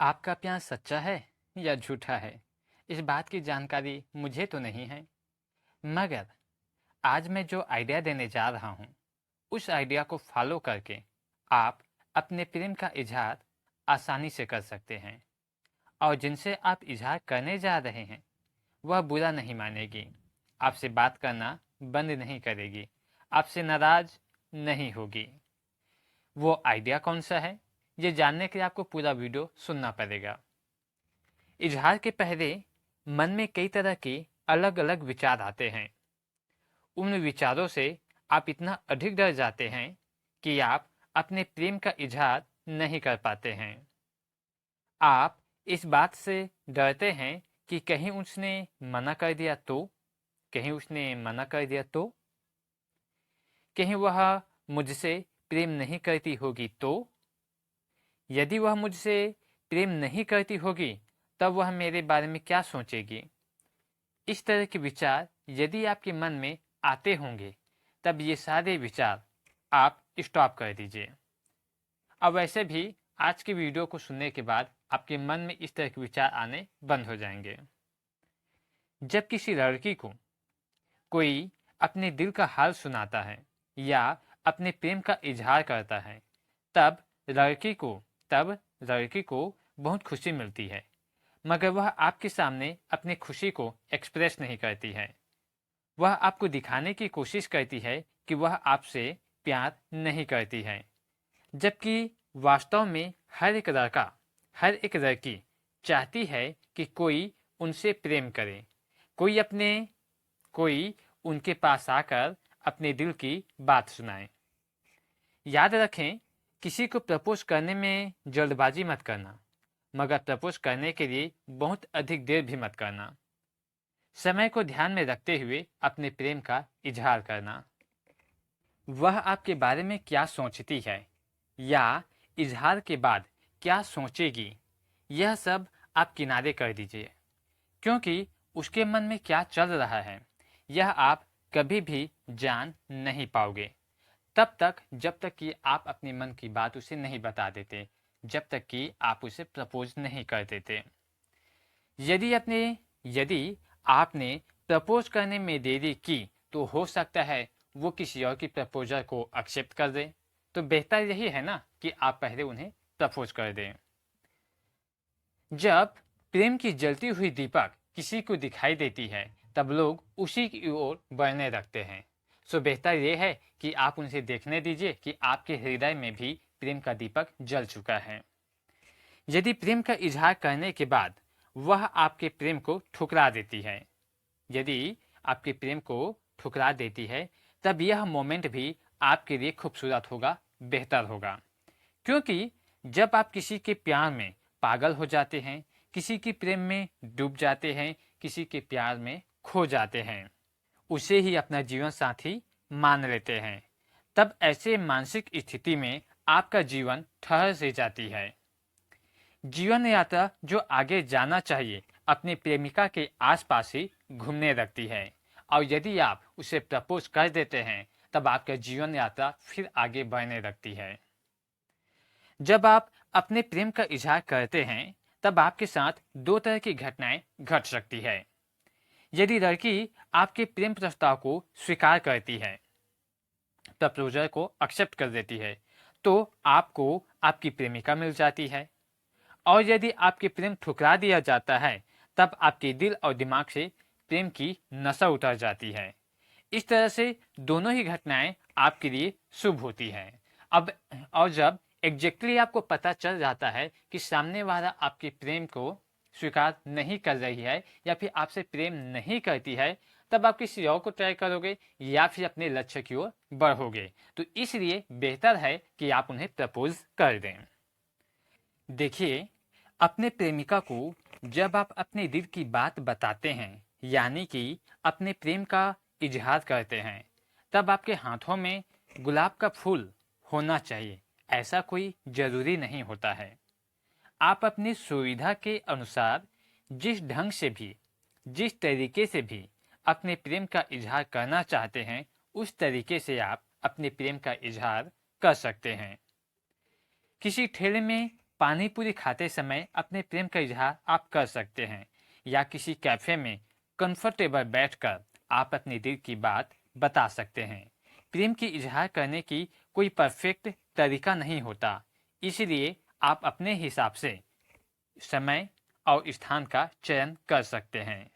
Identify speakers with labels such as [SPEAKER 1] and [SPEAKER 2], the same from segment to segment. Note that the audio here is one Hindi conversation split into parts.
[SPEAKER 1] आपका प्यार सच्चा है या झूठा है, इस बात की जानकारी मुझे तो नहीं है। मगर आज मैं जो आइडिया देने जा रहा हूँ, उस आइडिया को फॉलो करके आप अपने प्रेम का इजहार आसानी से कर सकते हैं। और जिनसे आप इजहार करने जा रहे हैं, वह बुरा नहीं मानेगी, आपसे बात करना बंद नहीं करेगी, आपसे नाराज नहीं होगी। वो आइडिया कौन सा है, ये जानने के लिए आपको पूरा वीडियो सुनना पड़ेगा। इजहार के पहले मन में कई तरह के अलग अलग विचार आते हैं। उन विचारों से आप इतना अधिक डर जाते हैं कि आप अपने प्रेम का इजहार नहीं कर पाते हैं। आप इस बात से डरते हैं कि कहीं उसने मना कर दिया तो, कहीं उसने मना कर दिया तो, कहीं वह मुझसे प्रेम नहीं करती होगी तो, यदि वह मुझसे प्रेम नहीं करती होगी तब वह मेरे बारे में क्या सोचेगी। इस तरह के विचार यदि आपके मन में आते होंगे, तब ये सारे विचार आप स्टॉप कर दीजिए। अब वैसे भी आज की वीडियो को सुनने के बाद आपके मन में इस तरह के विचार आने बंद हो जाएंगे। जब किसी लड़की को कोई अपने दिल का हाल सुनाता है या अपने प्रेम का इजहार करता है, तब लड़की को बहुत खुशी मिलती है। मगर वह आपके सामने अपनी खुशी को एक्सप्रेस नहीं करती है। वह आपको दिखाने की कोशिश करती है कि वह आपसे प्यार नहीं करती है, जबकि वास्तव में हर एक लड़का, हर एक लड़की चाहती है कि कोई उनसे प्रेम करे, कोई उनके पास आकर अपने दिल की बात सुनाए। याद रखें, किसी को प्रपोज करने में जल्दबाजी मत करना, मगर प्रपोज करने के लिए बहुत अधिक देर भी मत करना। समय को ध्यान में रखते हुए अपने प्रेम का इजहार करना। वह आपके बारे में क्या सोचती है या इजहार के बाद क्या सोचेगी, यह सब आप किनारे कर दीजिए, क्योंकि उसके मन में क्या चल रहा है यह आप कभी भी जान नहीं पाओगे, तब तक जब तक कि आप अपने मन की बात उसे नहीं बता देते, जब तक कि आप उसे प्रपोज नहीं कर देते। यदि आपने प्रपोज करने में देरी की तो हो सकता है वो किसी और की प्रपोजल को एक्सेप्ट कर दे। तो बेहतर यही है ना कि आप पहले उन्हें प्रपोज कर दें। जब प्रेम की जलती हुई दीपक किसी को दिखाई देती है, तब लोग उसी की ओर बढ़ने लगते हैं। सो बेहतर यह है कि आप उनसे देखने दीजिए कि आपके हृदय में भी प्रेम का दीपक जल चुका है। यदि प्रेम का इजहार करने के बाद वह आपके प्रेम को ठुकरा देती है, यदि आपके प्रेम को ठुकरा देती है, तब यह मोमेंट भी आपके लिए खूबसूरत होगा, बेहतर होगा। क्योंकि जब आप किसी के प्यार में पागल हो जाते हैं, किसी के प्रेम में डूब जाते हैं, किसी के प्यार में खो जाते हैं, उसे ही अपना जीवन साथी मान लेते हैं, तब ऐसे मानसिक स्थिति में आपका जीवन ठहर से जाती है। जीवन यात्रा जो आगे जाना चाहिए अपनी प्रेमिका के आसपास ही घूमने लगती है, और यदि आप उसे प्रपोज कर देते हैं तब आपका जीवन यात्रा फिर आगे बढ़ने लगती है। जब आप अपने प्रेम का इजहार करते हैं, तब आपके साथ दो तरह की घटनाएं घट सकती है। यदि लड़की आपके प्रेम प्रस्ताव को स्वीकार करती है, प्रपोजल को एक्सेप्ट कर देती है, तो आपको आपकी प्रेमिका मिल जाती है। और यदि आपके प्रेम ठुकरा दिया जाता है, तब आपके दिल और दिमाग से प्रेम की नशा उतर जाती है। इस तरह से दोनों ही घटनाएं आपके लिए शुभ होती हैं। अब और जब एग्जैक्टली आपको पता चल जाता है कि सामने वाला आपके प्रेम को स्वीकार नहीं कर रही है या फिर आपसे प्रेम नहीं करती है, तब आप किसी और को ट्राई करोगे या फिर अपने लक्ष्य की ओर बढ़ोगे। तो इसलिए बेहतर है कि आप उन्हें प्रपोज कर दें। देखिए, अपने प्रेमिका को जब आप अपने दिल की बात बताते हैं, यानी कि अपने प्रेम का इजहार करते हैं, तब आपके हाथों में गुलाब का फूल होना चाहिए, ऐसा कोई जरूरी नहीं होता है। आप अपनी सुविधा के अनुसार जिस ढंग से भी, जिस तरीके से भी अपने प्रेम का इजहार करना चाहते हैं, उस तरीके से आप अपने प्रेम का इजहार कर सकते हैं। किसी ठेले में पानी पूरी खाते समय अपने प्रेम का इजहार आप कर सकते हैं, या किसी कैफे में कंफर्टेबल बैठकर आप अपने दिल की बात बता सकते हैं। प्रेम की इजहार करने की कोई परफेक्ट तरीका नहीं होता, इसलिए आप अपने हिसाब से समय और स्थान का चयन कर सकते हैं।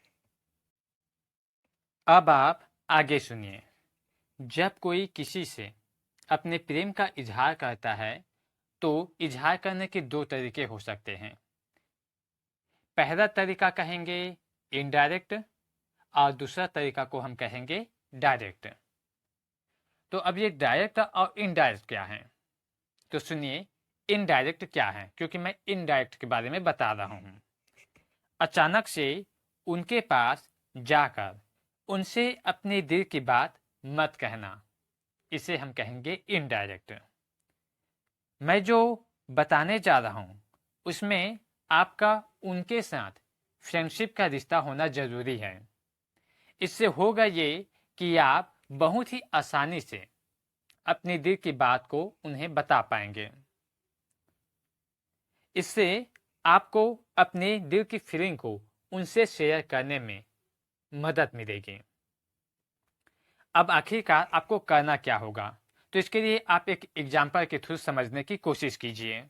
[SPEAKER 1] अब आप आगे सुनिए। जब कोई किसी से अपने प्रेम का इजहार करता है तो इजहार करने के दो तरीके हो सकते हैं। पहला तरीका कहेंगे इनडायरेक्ट और दूसरा तरीका को हम कहेंगे डायरेक्ट। तो अब ये डायरेक्ट और इनडायरेक्ट क्या है, तो सुनिए इनडायरेक्ट क्या है, क्योंकि मैं इनडायरेक्ट के बारे में बता रहा हूँ। अचानक से उनके पास जाकर उनसे अपने दिल की बात मत कहना, इसे हम कहेंगे इनडायरेक्ट। मैं जो बताने जा रहा हूँ उसमें आपका उनके साथ फ्रेंडशिप का रिश्ता होना जरूरी है। इससे होगा ये कि आप बहुत ही आसानी से अपने दिल की बात को उन्हें बता पाएंगे। इससे आपको अपने दिल की फीलिंग को उनसे शेयर करने में मदद मिलेगी। अब आखिरकार आपको करना क्या होगा, तो इसके लिए आप एक एग्जाम्पल के थ्रू समझने की कोशिश कीजिए।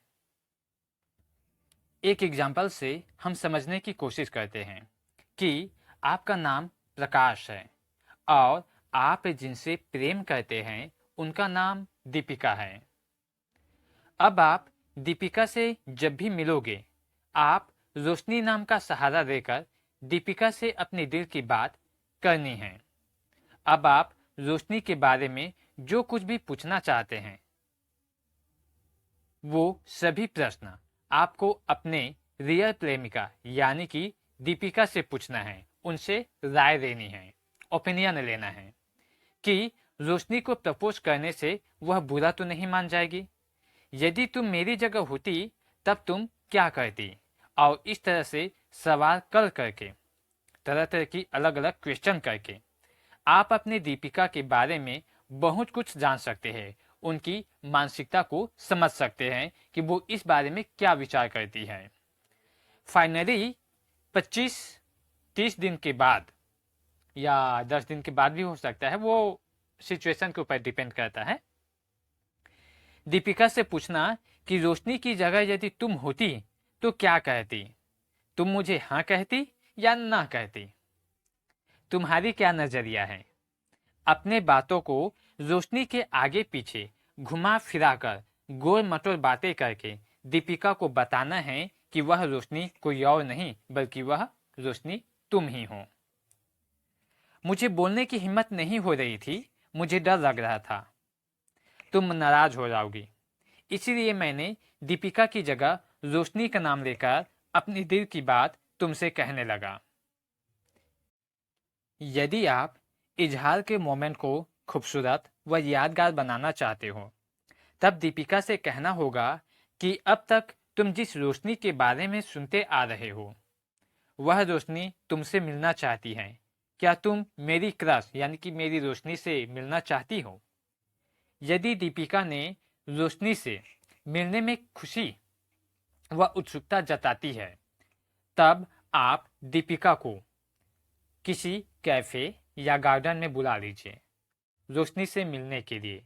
[SPEAKER 1] एक एग्जाम्पल से हम समझने की कोशिश करते हैं कि आपका नाम प्रकाश है और आप जिनसे प्रेम करते हैं उनका नाम दीपिका है। अब आप दीपिका से जब भी मिलोगे, आप रोशनी नाम का सहारा देकर दीपिका से अपने दिल की बात करनी है। अब आप रोशनी के बारे में जो कुछ भी पूछना चाहते हैं, वो सभी प्रश्न आपको अपने रियल प्रेमिका यानी कि दीपिका से पूछना है, उनसे राय देनी है, ओपिनियन लेना है कि रोशनी को प्रपोज करने से वह बुरा तो नहीं मान जाएगी। यदि तुम मेरी जगह होती तब तुम क्या करती, और इस तरह से सवाल कर करके, तरह तरह की अलग अलग क्वेश्चन करके आप अपने दीपिका के बारे में बहुत कुछ जान सकते हैं, उनकी मानसिकता को समझ सकते हैं कि वो इस बारे में क्या विचार करती है। फाइनली 25-30 दिन के बाद या 10 दिन के बाद भी हो सकता है, वो सिचुएशन के ऊपर डिपेंड करता है, दीपिका से पूछना कि रोशनी की जगह यदि तुम होती तो क्या कहती, तुम मुझे हाँ कहती या ना कहती, तुम्हारी क्या नजरिया है। अपने बातों को रोशनी के आगे पीछे घुमा फिराकर गोल मटोल बातें करके दीपिका को बताना है कि वह रोशनी कोई और नहीं बल्कि वह रोशनी तुम ही हो। मुझे बोलने की हिम्मत नहीं हो रही थी, मुझे डर लग रहा था तुम नाराज हो जाओगी, इसीलिए मैंने दीपिका की जगह रोशनी का नाम लेकर अपनी दिल की बात तुमसे कहने लगा। यदि आप इजहार के मोमेंट को खूबसूरत व यादगार बनाना चाहते हो, तब दीपिका से कहना होगा कि अब तक तुम जिस रोशनी के बारे में सुनते आ रहे हो, वह रोशनी तुमसे मिलना चाहती है। क्या तुम मेरी क्रश यानी कि मेरी रोशनी से मिलना चाहती हो? यदि दीपिका ने रोशनी से मिलने में खुशी व उत्सुकता जताती है, तब आप दीपिका को किसी कैफे या गार्डन में बुला लीजिए रोशनी से मिलने के लिए,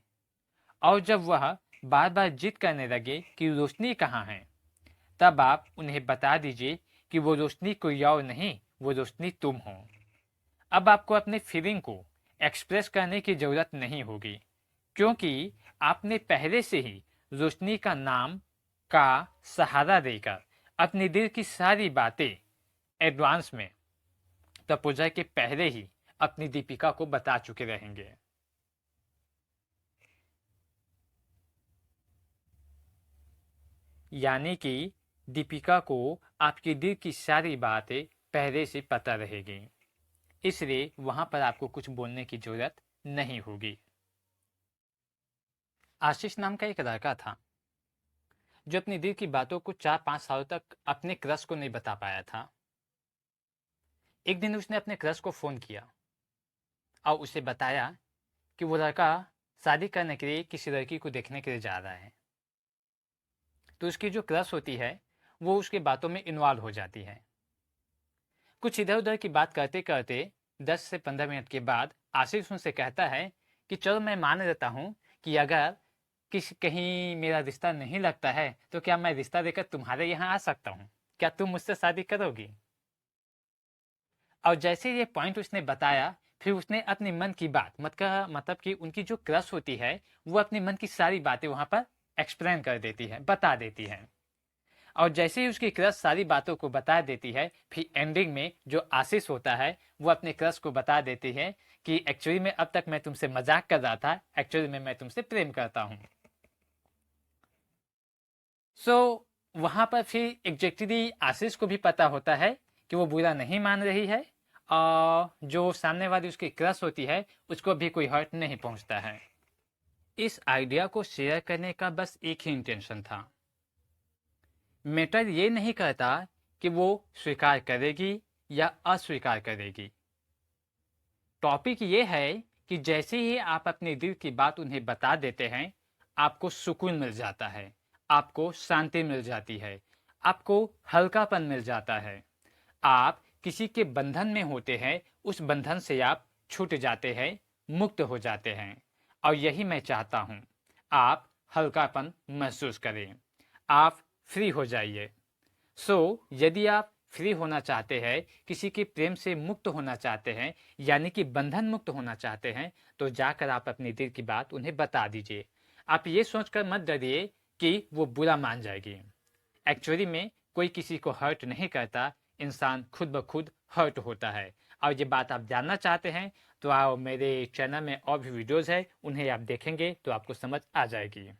[SPEAKER 1] और जब वह बार बार जिद करने लगे कि रोशनी कहाँ है, तब आप उन्हें बता दीजिए कि वो रोशनी कोई और नहीं, वो रोशनी तुम हो। अब आपको अपने फीलिंग को एक्सप्रेस करने की जरूरत नहीं होगी, क्योंकि आपने पहले से ही रोशनी का नाम का सहारा देकर अपने दिल की सारी बातें एडवांस में प्रपोजल के पहले ही अपनी दीपिका को बता चुके रहेंगे। यानी कि दीपिका को आपके दिल की सारी बातें पहले से पता रहेगी, इसलिए वहां पर आपको कुछ बोलने की जरूरत नहीं होगी। आशीष नाम का एक लड़का था जो अपने दिल की बातों को 4-5 सालों तक अपने क्रश को नहीं बता पाया था। एक दिन उसने अपने क्रश को फोन किया और उसे बताया कि वो लड़का शादी करने के लिए किसी लड़की को देखने के लिए जा रहा है। तो उसकी जो क्रश होती है वो उसके बातों में इन्वॉल्व हो जाती है। कुछ इधर उधर की बात करते करते 10 से 15 मिनट के बाद आशीष उनसे कहता है कि चलो मैं मान लेता हूँ कि अगर कहीं मेरा रिश्ता नहीं लगता है तो क्या मैं रिश्ता देकर तुम्हारे यहाँ आ सकता हूँ, क्या तुम मुझसे शादी करोगी? और जैसे ये पॉइंट उसने बताया, फिर उसने अपने मन की बात मतलब कि उनकी जो क्रश होती है वो अपने मन की सारी बातें वहां पर एक्सप्लेन कर देती है, बता देती है। और जैसे ही उसकी क्रश सारी बातों को बता देती है, फिर एंडिंग में जो आशीष होता है वो अपने क्रश को बता देती है कि एक्चुअली में अब तक मैं तुमसे मजाक कर रहा था, एक्चुअली में मैं तुमसे प्रेम करता हूँ। वहां पर फिर एग्जैक्टली आशीष को भी पता होता है कि वो बुरा नहीं मान रही है, और जो सामने वाली उसकी क्रश होती है उसको भी कोई हर्ट नहीं पहुंचता है। इस आइडिया को शेयर करने का बस एक ही इंटेंशन था। मैटर ये नहीं करता कि वो स्वीकार करेगी या अस्वीकार करेगी। टॉपिक ये है कि जैसे ही आप अपने दिल की बात उन्हें बता देते हैं, आपको सुकून मिल जाता है, आपको शांति मिल जाती है, आपको हल्कापन मिल जाता है। आप किसी के बंधन में होते हैं, उस बंधन से आप छूट जाते हैं, मुक्त हो जाते हैं। और यही मैं चाहता हूं, आप हल्कापन महसूस करें, आप फ्री हो जाइए। यदि आप फ्री होना चाहते हैं, किसी के प्रेम से मुक्त होना चाहते हैं, यानी कि बंधन मुक्त होना चाहते हैं, तो जाकर आप अपने दिल की बात उन्हें बता दीजिए। आप ये सोचकर मत डरिए कि वो बुरा मान जाएगी। एक्चुअली में कोई किसी को हर्ट नहीं करता, इंसान खुद ब खुद हर्ट होता है। और ये बात आप जानना चाहते हैं तो आओ मेरे चैनल में और भी वीडियोज़ है, उन्हें आप देखेंगे तो आपको समझ आ जाएगी।